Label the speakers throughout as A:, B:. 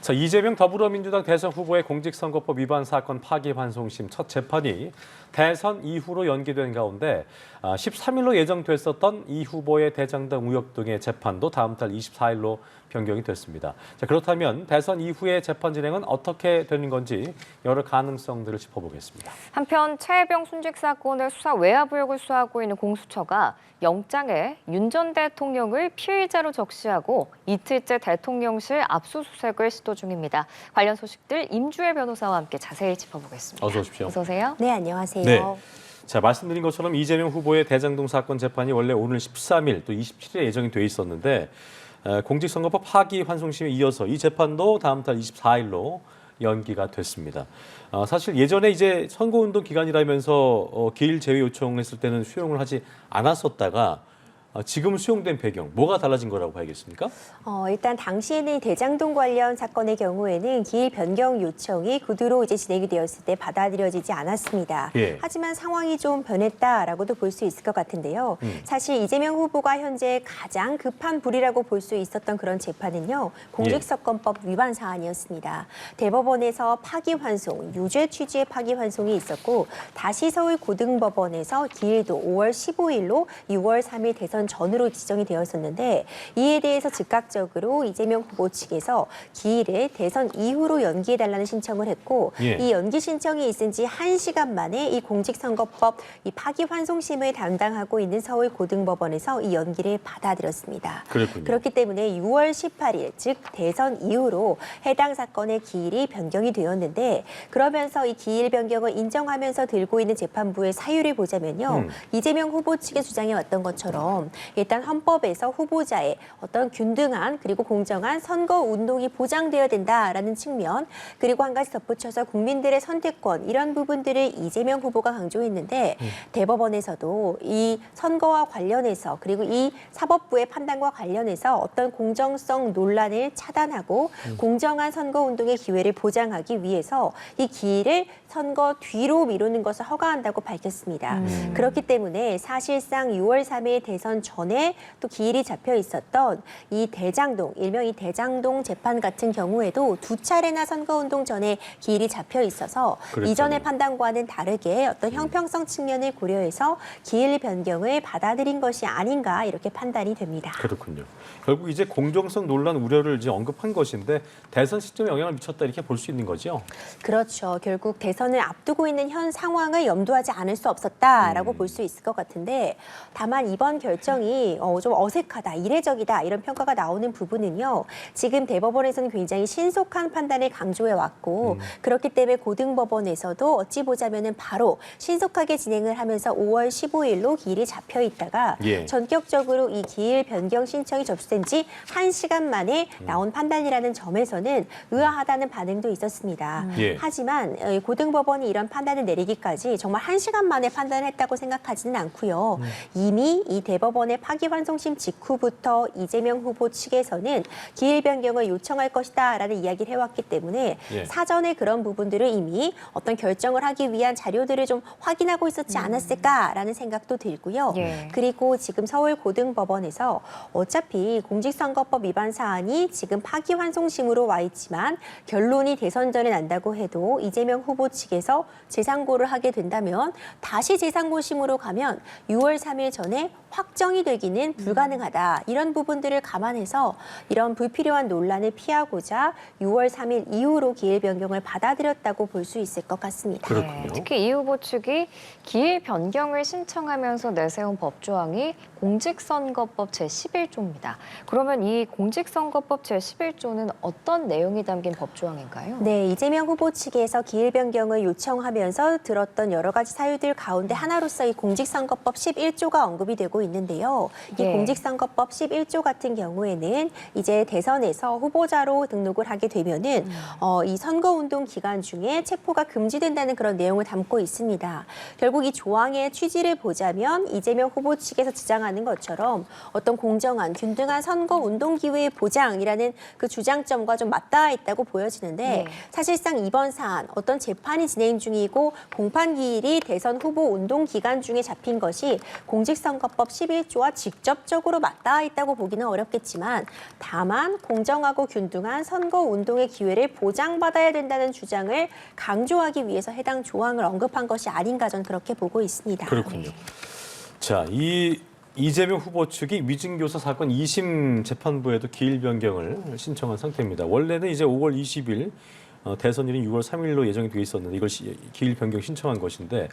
A: 자, 이재명 더불어민주당 대선 후보의 공직선거법 위반 사건 파기환송심 첫 재판이 대선 이후로 연기된 가운데 13일로 예정됐었던 이 후보의 대장동 의혹 등의 재판도 다음 달 24일로 변경이 됐습니다. 자, 그렇다면 대선 이후의 재판 진행은 어떻게 되는 건지 여러 가능성들을 짚어보겠습니다.
B: 한편 최혜병 순직 사건의 수사 외압 의혹을 수사하고 있는 공수처가 영장에 윤 전 대통령을 피의자로 적시하고 이틀째 대통령실 압수수색을 시도 중입니다. 관련 소식들 임주혜 변호사와 함께 자세히 짚어보겠습니다.
A: 어서 오십시오.
B: 어서 오세요.
C: 네, 안녕하세요.
A: 네. 자, 말씀드린 것처럼 이재명 후보의 대장동 사건 재판이 원래 오늘 13일 또 27일에 예정이 돼 있었는데 공직선거법 파기환송심에 이어서 이 재판도 다음 달 24일로 연기가 됐습니다. 사실 예전에 이제 선거운동 기간이라면서 기일 제외 요청했을 때는 수용을 하지 않았었다가 지금 수용된 배경, 뭐가 달라진 거라고 봐야겠습니까?
C: 일단 당시에는 대장동 관련 사건의 경우에는 기일 변경 요청이 구두로 이제 진행이 되었을 때 받아들여지지 않았습니다.
A: 예.
C: 하지만 상황이 좀 변했다라고도 볼 수 있을 것 같은데요. 사실 이재명 후보가 현재 가장 급한 불이라고 볼 수 있었던 그런 재판은요. 공직선거법 위반 사안이었습니다. 대법원에서 파기환송, 유죄 취지의 파기환송이 있었고 다시 서울고등법원에서 기일도 5월 15일로 6월 3일 대선 전으로 지정이 되었었는데 이에 대해서 즉각적으로 이재명 후보 측에서 기일을 대선 이후로 연기해달라는 신청을 했고 이 연기 신청이 있은 지 1시간 만에 이 공직선거법 이 파기환송심을 담당하고 있는 서울고등법원에서 이 연기를 받아들였습니다.
A: 그렇군요.
C: 그렇기 때문에 6월 18일 즉 대선 이후로 해당 사건의 기일이 변경이 되었는데 그러면서 이 기일 변경을 인정하면서 들고 있는 재판부의 사유를 보자면요. 이재명 후보 측의 주장해 왔던 것처럼 일단 헌법에서 후보자의 어떤 균등한 그리고 공정한 선거 운동이 보장되어야 된다라는 측면 그리고 한 가지 덧붙여서 국민들의 선택권 이런 부분들을 이재명 후보가 강조했는데 대법원에서도 이 선거와 관련해서 그리고 이 사법부의 판단과 관련해서 어떤 공정성 논란을 차단하고 공정한 선거 운동의 기회를 보장하기 위해서 이 기일을 선거 뒤로 미루는 것을 허가한다고 밝혔습니다. 그렇기 때문에 사실상 6월 3일 대선 전에 또 기일이 잡혀 있었던 이 대장동, 일명 이 대장동 재판 같은 경우에도 두 차례나 선거운동 전에 기일이 잡혀 있어서
A: 그랬잖아요.
C: 이전의 판단과는 다르게 어떤 형평성 측면을 고려해서 기일 변경을 받아들인 것이 아닌가 이렇게 판단이 됩니다.
A: 그렇군요. 결국 이제 공정성 논란 우려를 이제 언급한 것인데 대선 시점에 영향을 미쳤다 이렇게 볼 수 있는 거죠?
C: 그렇죠. 결국 대선을 앞두고 있는 현 상황을 염두하지 않을 수 없었다라고 볼 수 있을 것 같은데 다만 이번 결정이 좀 어색하다, 이례적이다 이런 평가가 나오는 부분은요. 지금 대법원에서는 굉장히 신속한 판단을 강조해 왔고 그렇기 때문에 고등법원에서도 어찌 보자면은 바로 신속하게 진행을 하면서 5월 15일로 기일이 잡혀 있다가 전격적으로 이 기일 변경 신청이 접수된 지 1시간 만에 나온 판단이라는 점에서는 의아하다는 반응도 있었습니다. 하지만 고등법원이 이런 판단을 내리기까지 정말 1시간 만에 판단을 했다고 생각하지는 않고요. 이미 이 대법원의 파기환송심 직후부터 이재명 후보 측에서는 기일 변경을 요청할 것이다라는 이야기를 해왔기 때문에 사전에 그런 부분들을 이미 어떤 결정을 하기 위한 자료들을 좀 확인하고 있었지 않았을까라는 생각도 들고요. 그리고 지금 서울고등법원에서 어차피 공직선거법 위반 사안이 지금 파기환송심으로 와 있지만 결론이 대선 전에 난다고 해도 이재명 후보 측에서 재상고를 하게 된다면 다시 재상고심으로 가면 6월 3일 전에 확정이 되기는 불가능하다. 이런 부분들을 감안해서 이런 불필요한 논란을 피하고자 6월 3일 이후로 기일 변경을 받아들였다고 볼 수 있을 것 같습니다.
A: 그렇군요.
B: 특히 이 후보 측이 기일 변경을 신청하면서 내세운 법조항이 공직선거법 제11조입니다. 그러면 이 공직선거법 제11조는 어떤 내용이 담긴 법조항인가요?
C: 네, 이재명 후보 측에서 기일 변경을 요청하면서 들었던 여러 가지 사유들 가운데 하나로서 이 공직선거법 11조가 언급이 되고 있는데요. 이 공직선거법 11조 같은 경우에는 이제 대선에서 후보자로 등록을 하게 되면은 이 선거운동 기간 중에 체포가 금지된다는 그런 내용을 담고 있습니다. 결국 이 조항의 취지를 보자면 이재명 후보 측에서 주장하는 주장하는 것처럼 어떤 공정한 균등한 선거 운동 기회의 보장이라는 그 주장점과 좀 맞닿아 있다고 보여지는데
B: 네.
C: 사실상 이번 사안 어떤 재판이 진행 중이고 공판 기일이 대선 후보 운동 기간 중에 잡힌 것이 공직선거법 11조와 직접적으로 맞닿아 있다고 보기는 어렵겠지만 다만 공정하고 균등한 선거 운동의 기회를 보장받아야 된다는 주장을 강조하기 위해서 해당 조항을 언급한 것이 아닌가 저는 그렇게 보고 있습니다.
A: 그렇군요. 자, 이재명 후보 측이 위증교사 사건 2심 재판부에도 기일 변경을 신청한 상태입니다. 원래는 이제 5월 20일 대선일인 6월 3일로 예정이 되어 있었는데 이걸 기일 변경 신청한 것인데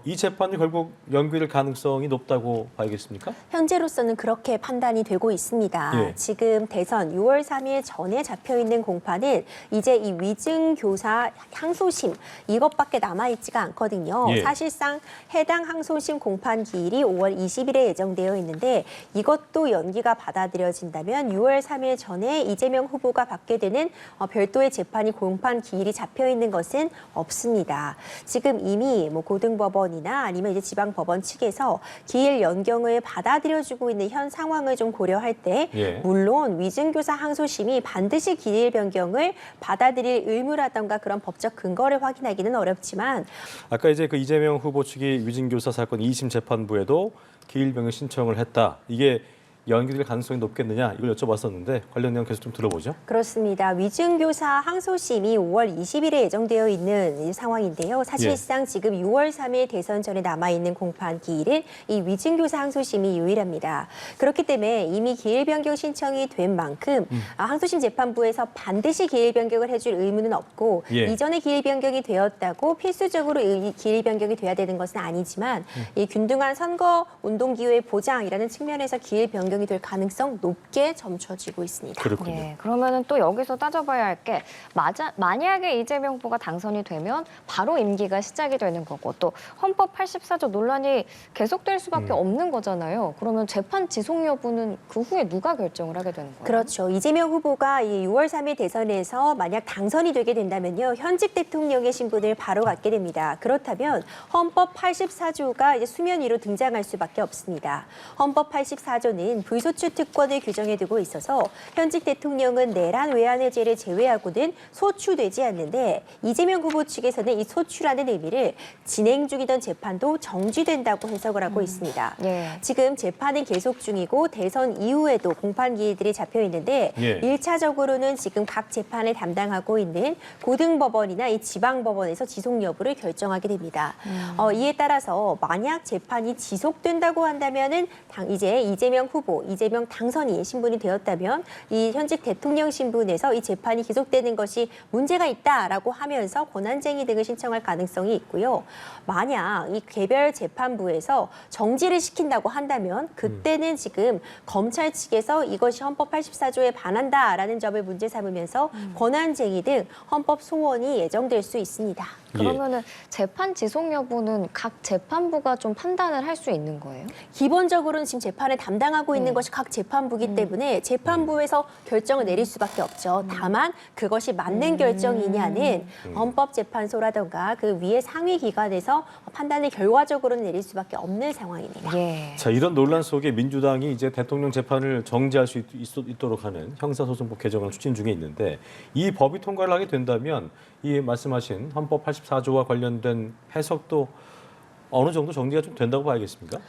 A: 이 재판이 결국 연기될 가능성이 높다고 봐야겠습니까?
C: 현재로서는 그렇게 판단이 되고 있습니다.
A: 예.
C: 지금 대선 6월 3일 전에 잡혀있는 공판은 이제 이 위증교사 항소심 이것밖에 남아있지가 않거든요.
A: 예.
C: 사실상 해당 항소심 공판 기일이 5월 20일에 예정되어 있는데 이것도 연기가 받아들여진다면 6월 3일 전에 이재명 후보가 받게 되는 별도의 재판이 공판 기일이 잡혀있는 것은 없습니다. 지금 이미 고등법원이나 아니면 이제 지방법원 측에서 기일 연경을 받아들여주고 있는 현 상황을 좀 고려할 때
A: 예.
C: 물론 위증교사 항소심이 반드시 기일 변경을 받아들일 의무라던가 그런 법적 근거를 확인하기는 어렵지만
A: 아까 이제 그 이재명 후보 측이 위증교사 사건 2심 재판부에도 기일 변경 신청을 했다. 이게 연기될 가능성이 높겠느냐 이걸 여쭤봤었는데 관련 내용 계속 좀 들어보죠.
C: 그렇습니다. 위증교사 항소심이 5월 20일에 예정되어 있는 이 상황인데요. 사실상 지금 6월 3일 대선 전에 남아있는 공판 기일은 이 위증교사 항소심이 유일합니다. 그렇기 때문에 이미 기일 변경 신청이 된 만큼 항소심 재판부에서 반드시 기일 변경을 해줄 의무는 없고
A: 예.
C: 이전에 기일 변경이 되었다고 필수적으로 이 기일 변경이 돼야 되는 것은 아니지만 이 균등한 선거 운동 기회 보장이라는 측면에서 기일 변경이 될 가능성 높게 점쳐지고 있습니다.
A: 그렇군요.
B: 네, 그러면은 또 여기서 따져봐야 할 게 만약에 이재명 후보가 당선이 되면 바로 임기가 시작이 되는 거고 또 헌법 84조 논란이 계속될 수밖에 없는 거잖아요. 그러면 재판 지속 여부는 그 후에 누가 결정을 하게 되는 거예요?
C: 그렇죠. 이재명 후보가 이 6월 3일 대선에서 만약 당선이 되게 된다면요. 현직 대통령의 신분을 바로 갖게 됩니다. 그렇다면 헌법 84조가 이제 수면 위로 등장할 수밖에 없습니다. 헌법 84조는 불소추 특권을 규정해 두고 있어서 현직 대통령은 내란 외환해제를 제외하고는 소추되지 않는데 이재명 후보 측에서는 이 소추라는 의미를 진행 중이던 재판도 정지된다고 해석을 하고 있습니다.
B: 예.
C: 지금 재판은 계속 중이고 대선 이후에도 공판 기일들이 잡혀 있는데
A: 예.
C: 1차적으로는 지금 각 재판을 담당하고 있는 고등법원이나 이 지방법원에서 지속 여부를 결정하게 됩니다. 이에 따라서 만약 재판이 지속된다고 한다면은 이제 이재명 후보, 이재명 당선이 신분이 되었다면 이 현직 대통령 신분에서 이 재판이 계속되는 것이 문제가 있다라고 하면서 권한쟁의 등을 신청할 가능성이 있고요. 만약 이 개별 재판부에서 정지를 시킨다고 한다면 그때는 지금 검찰 측에서 이것이 헌법 84조에 반한다라는 점을 문제 삼으면서 권한쟁의 등 헌법 소원이 예정될 수 있습니다.
B: 그러면은 재판 지속 여부는 각 재판부가 좀 판단을 할 수 있는 거예요?
C: 기본적으로는 지금 재판을 담당하고 있는 것이 각 재판부이기 때문에 재판부에서 결정을 내릴 수밖에 없죠. 다만 그것이 맞는 결정이냐는 헌법재판소라든가 그 위에 상위 기관에서 판단을 결과적으로는 내릴 수밖에 없는 상황입니다.
B: 예.
A: 자, 이런 논란 속에 민주당이 이제 대통령 재판을 정지할 수 있도록 하는 형사소송법 개정을 추진 중에 있는데 이 법이 통과를 하게 된다면 이 말씀하신 헌법 84조와 관련된 해석도 어느 정도 정리가 좀 된다고 봐야겠습니까?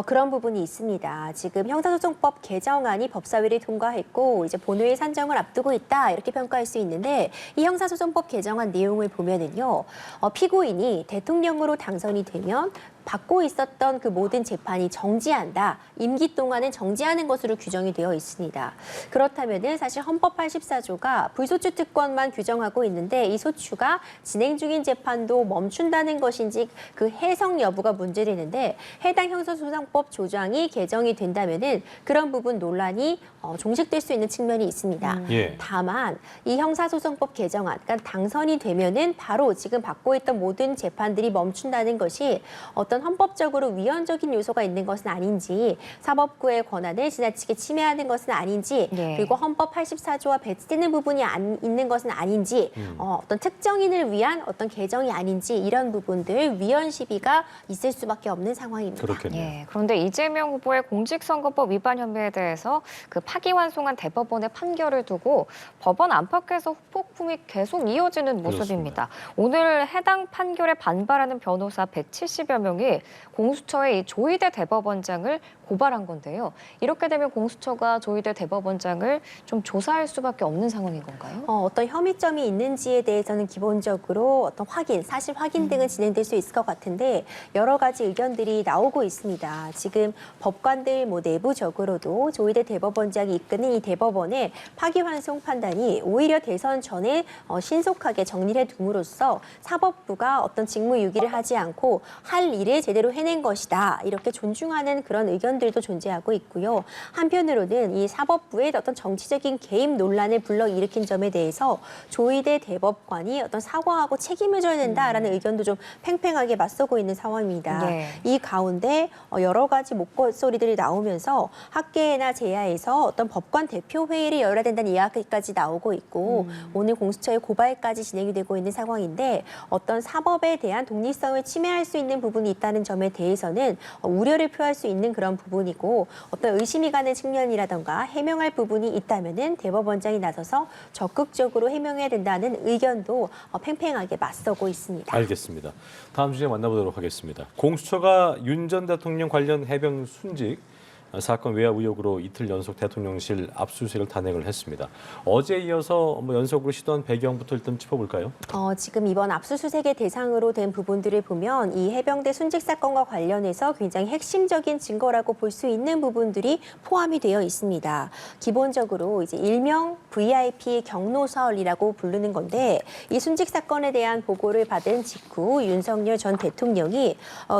C: 그런 부분이 있습니다. 지금 형사소송법 개정안이 법사위를 통과했고 이제 본회의 산정을 앞두고 있다 이렇게 평가할 수 있는데 이 형사소송법 개정안 내용을 보면은요, 피고인이 대통령으로 당선이 되면 받고 있었던 그 모든 재판이 정지한다. 임기 동안은 정지하는 것으로 규정이 되어 있습니다. 그렇다면은 사실 헌법 84조가 불소추 특권만 규정하고 있는데 이 소추가 진행 중인 재판도 멈춘다는 것인지 그 해석 여부가 문제되는데 해당 형사소송법 조항이 개정이 된다면은 그런 부분 논란이 종식될 수 있는 측면이 있습니다.
A: 예.
C: 다만 이 형사소송법 개정안, 그러니까 당선이 되면은 바로 지금 받고 있던 모든 재판들이 멈춘다는 것이 어떤 어떤 헌법적으로 위헌적인 요소가 있는 것은 아닌지, 사법부의 권한을 지나치게 침해하는 것은 아닌지,
B: 네.
C: 그리고 헌법 84조와 배치되는 부분이 있는 것은 아닌지, 어떤 특정인을 위한 어떤 개정이 아닌지 이런 부분들 위헌 시비가 있을 수밖에 없는 상황입니다.
A: 그렇겠네요.
B: 예, 그런데 이재명 후보의 공직선거법 위반 혐의에 대해서 그 파기환송한 대법원의 판결을 두고 법원 안팎에서 후폭풍이 계속 이어지는 모습입니다. 오늘 해당 판결에 반발하는 변호사 170여 명이 공수처의 이 조희대 대법원장을 고발한 건데요. 이렇게 되면 공수처가 조희대 대법원장을 좀 조사할 수밖에 없는 상황인 건가요?
C: 어떤 혐의점이 있는지에 대해서는 기본적으로 어떤 확인, 사실 확인 등은 진행될 수 있을 것 같은데 여러 가지 의견들이 나오고 있습니다. 지금 법관들 내부적으로도 조희대 대법원장이 이끄는 이 대법원의 파기환송 판단이 오히려 대선 전에 신속하게 정리를 둠으로써 사법부가 어떤 직무유기를 하지 않고 할 일을 제대로 해낸 것이다. 이렇게 존중하는 그런 의견들도 존재하고 있고요. 한편으로는 이 사법부의 어떤 정치적인 개입 논란을 불러일으킨 점에 대해서 조희대 대법관이 어떤 사과하고 책임을 져야 된다라는 의견도 좀 팽팽하게 맞서고 있는 상황입니다.
B: 네.
C: 이 가운데 여러 가지 목소리들이 나오면서 학계나 제야에서 어떤 법관 대표 회의를 열어야 된다는 이야기까지 나오고 있고 오늘 공수처의 고발까지 진행이 되고 있는 상황인데 어떤 사법에 대한 독립성을 침해할 수 있는 부분이 있다는 점에 대해서는 우려를 표할 수 있는 그런 부분이고 어떤 의심이 가는 측면이라던가 해명할 부분이 있다면은 대법원장이 나서서 적극적으로 해명해야 된다는 의견도 팽팽하게 맞서고 있습니다.
A: 알겠습니다. 다음 주제 만나보도록 하겠습니다. 공수처가 윤 전 대통령 관련 해병 순직 사건 외압 의혹으로 이틀 연속 대통령실 압수수색을 단행을 했습니다. 어제 이어서 연속으로 시도한 배경부터 일단 짚어볼까요?
C: 지금 이번 압수수색의 대상으로 된 부분들을 보면 이 해병대 순직 사건과 관련해서 굉장히 핵심적인 증거라고 볼 수 있는 부분들이 포함이 되어 있습니다. 기본적으로 이제 일명 VIP 경로설이라고 부르는 건데 이 순직 사건에 대한 보고를 받은 직후 윤석열 전 대통령이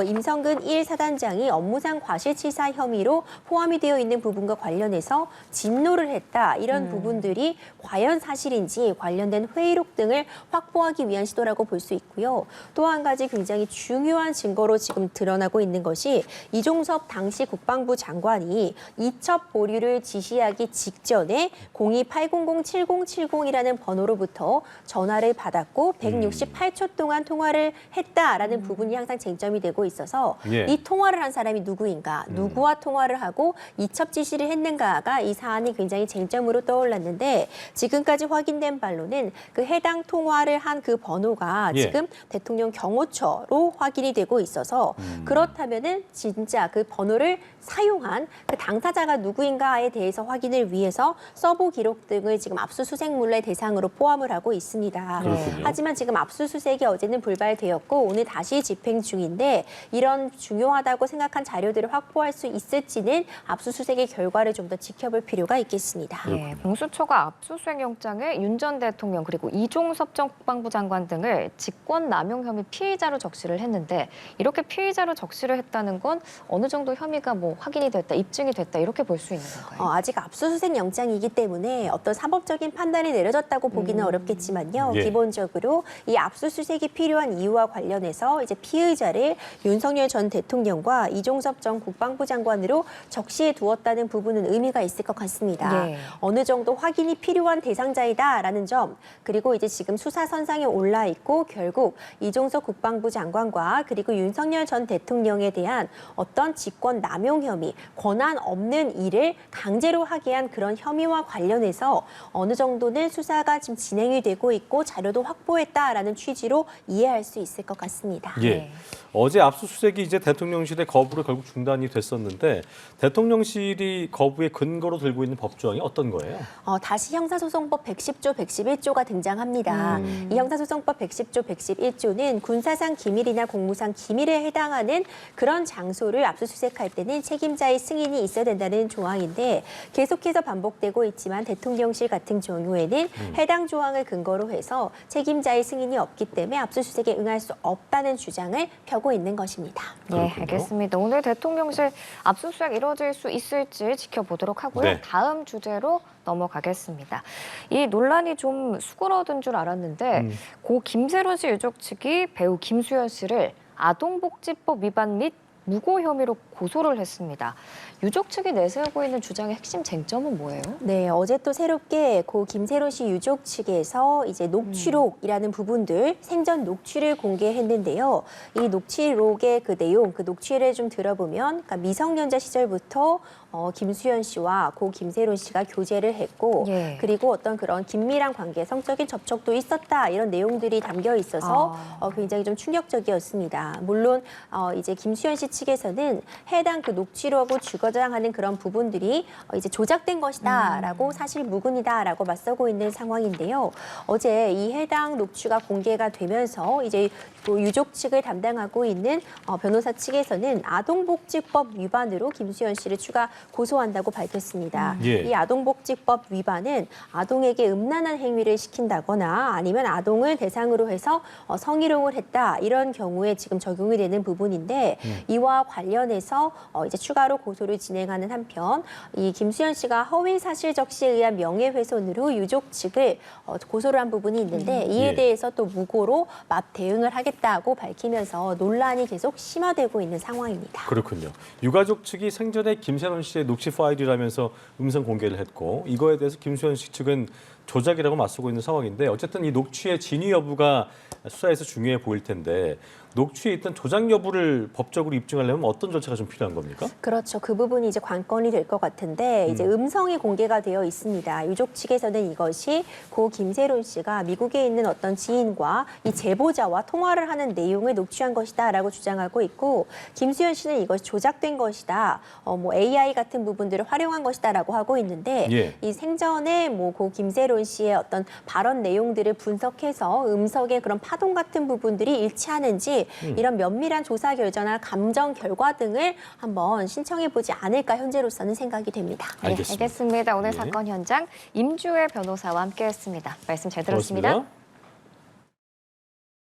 C: 임성근 1사단장이 업무상 과실치사 혐의로 포함이 되어 있는 부분과 관련해서 진노를 했다. 이런 부분들이 과연 사실인지 관련된 회의록 등을 확보하기 위한 시도라고 볼 수 있고요. 또 한 가지 굉장히 중요한 증거로 지금 드러나고 있는 것이 이종섭 당시 국방부 장관이 이첩 보류를 지시하기 직전에 02-800-7070이라는 번호로부터 전화를 받았고 168초 동안 통화를 했다라는 부분이 항상 쟁점이 되고 있어서
A: 예.
C: 이 통화를 한 사람이 누구인가, 누구와 통화를 하고 이첩 지시를 했는가가 이 사안이 굉장히 쟁점으로 떠올랐는데 지금까지 확인된 바로는 그 해당 통화를 한 그 번호가
A: 예.
C: 지금 대통령 경호처로 확인이 되고 있어서 그렇다면은 진짜 그 번호를 사용한 그 당사자가 누구인가에 대해서 확인을 위해서 서버 기록 등을 지금 압수수색물의 대상으로 포함을 하고 있습니다.
A: 그렇군요.
C: 하지만 지금 압수수색이 어제는 불발되었고 오늘 다시 집행 중인데 이런 중요하다고 생각한 자료들을 확보할 수 있을지는 압수수색의 결과를 좀 더 지켜볼 필요가 있겠습니다.
B: 예, 공수처가 압수수색 영장에 윤 전 대통령 그리고 이종섭 전 국방부 장관 등을 직권남용 혐의 피의자로 적시를 했는데 이렇게 피의자로 적시를 했다는 건 어느 정도 혐의가 확인이 됐다, 입증이 됐다 이렇게 볼 수 있는 건가요?
C: 아직 압수수색 영장이기 때문에 어떤 사법적인 판단이 내려졌다고 보기는 어렵겠지만요.
A: 예.
C: 기본적으로 이 압수수색이 필요한 이유와 관련해서 이제 피의자를 윤석열 전 대통령과 이종섭 전 국방부 장관으로 적시해 두었다는 부분은 의미가 있을 것 같습니다.
B: 예.
C: 어느 정도 확인이 필요한 대상자이다라는 점, 그리고 이제 지금 수사선상에 올라 있고 결국 이종섭 국방부 장관과 그리고 윤석열 전 대통령에 대한 어떤 직권 남용 혐의, 권한 없는 일을 강제로 하게 한 그런 혐의와 관련해서 어느 정도는 수사가 지금 진행이 되고 있고 자료도 확보했다라는 취지로 이해할 수 있을 것 같습니다.
A: 예.
B: 네.
A: 어제 압수수색이 이제 대통령실의 거부로 결국 중단이 됐었는데 대통령실이 거부의 근거로 들고 있는 법조항이 어떤 거예요?
C: 다시 형사소송법 110조, 111조가 등장합니다. 이 형사소송법 110조, 111조는 군사상 기밀이나 공무상 기밀에 해당하는 그런 장소를 압수수색할 때는 책임자의 승인이 있어야 된다는 조항인데 계속해서 반복되고 있지만 대통령실 같은 경우에는 해당 조항을 근거로 해서 책임자의 승인이 없기 때문에 압수수색에 응할 수 없다는 주장을 펴고 있는 것입니다.
B: 네,
A: 그렇군요.
B: 알겠습니다. 오늘 대통령실 압수수색 이루어질 수 있을지 지켜보도록 하고요.
A: 네.
B: 다음 주제로 넘어가겠습니다. 이 논란이 좀 수그러든 줄 알았는데 고 김세론 씨 유족 측이 배우 김수현 씨를 아동복지법 위반 및 무고 혐의로 고소를 했습니다. 유족 측이 내세우고 있는 주장의 핵심 쟁점은 뭐예요?
C: 네, 어제 또 새롭게 고 김세론 씨 유족 측에서 이제 녹취록이라는 부분들 생전 녹취를 공개했는데요. 이 녹취록의 그 내용, 그 녹취를 좀 들어보면 그러니까 미성년자 시절부터 김수현 씨와 고 김세론 씨가 교제를 했고
B: 예.
C: 그리고 어떤 그런 긴밀한 관계, 성적인 접촉도 있었다 이런 내용들이 담겨 있어서 굉장히 좀 충격적이었습니다. 물론 이제 김수현 씨 측에서는 해당 그 녹취록을 주거장하는 그런 부분들이 이제 조작된 것이다라고 사실 무근이다라고 맞서고 있는 상황인데요. 어제 이 해당 녹취가 공개가 되면서 이제 또 유족 측을 담당하고 있는 변호사 측에서는 아동복지법 위반으로 김수현 씨를 추가 고소한다고 밝혔습니다.
A: 예.
C: 이 아동복지법 위반은 아동에게 음란한 행위를 시킨다거나 아니면 아동을 대상으로 해서 성희롱을 했다 이런 경우에 지금 적용이 되는 부분인데 이와 관련해서 이제 추가로 고소를 진행하는 한편 이 김수현 씨가 허위 사실 적시에 의한 명예훼손으로 유족 측을 고소를 한 부분이 있는데 이에
A: 예.
C: 대해서 또 무고로 맞 대응을 하겠다고 밝히면서 논란이 계속 심화되고 있는 상황입니다.
A: 그렇군요. 유가족 측이 생전에 김세론 씨의 녹취 파일이라면서 음성 공개를 했고 이거에 대해서 김수현 씨 측은 조작이라고 맞서고 있는 상황인데 어쨌든 이 녹취의 진위 여부가 수사에서 중요해 보일 텐데 녹취에 있던 조작 여부를 법적으로 입증하려면 어떤 절차가 좀 필요한 겁니까?
C: 그렇죠. 그 부분이 이제 관건이 될 것 같은데 이제 음성이 공개가 되어 있습니다. 유족 측에서는 이것이 고 김세론 씨가 미국에 있는 어떤 지인과 이 제보자와 통화를 하는 내용을 녹취한 것이다라고 주장하고 있고 김수현 씨는 이것이 조작된 것이다. 뭐 AI 같은 부분들을 활용한 것이다라고 하고 있는데
A: 예.
C: 이 생전에 뭐 고 김세론 씨의 어떤 발언 내용들을 분석해서 음성의 그런 파동 같은 부분들이 일치하는지 이런 면밀한 조사 결과나 감정 결과 등을 한번 신청해 보지 않을까 현재로서는 생각이 됩니다.
A: 알겠습니다.
B: 네, 알겠습니다. 오늘
A: 예.
B: 사건 현장 임주혜 변호사와 함께했습니다. 말씀 잘 들었습니다.
A: 고맙습니다.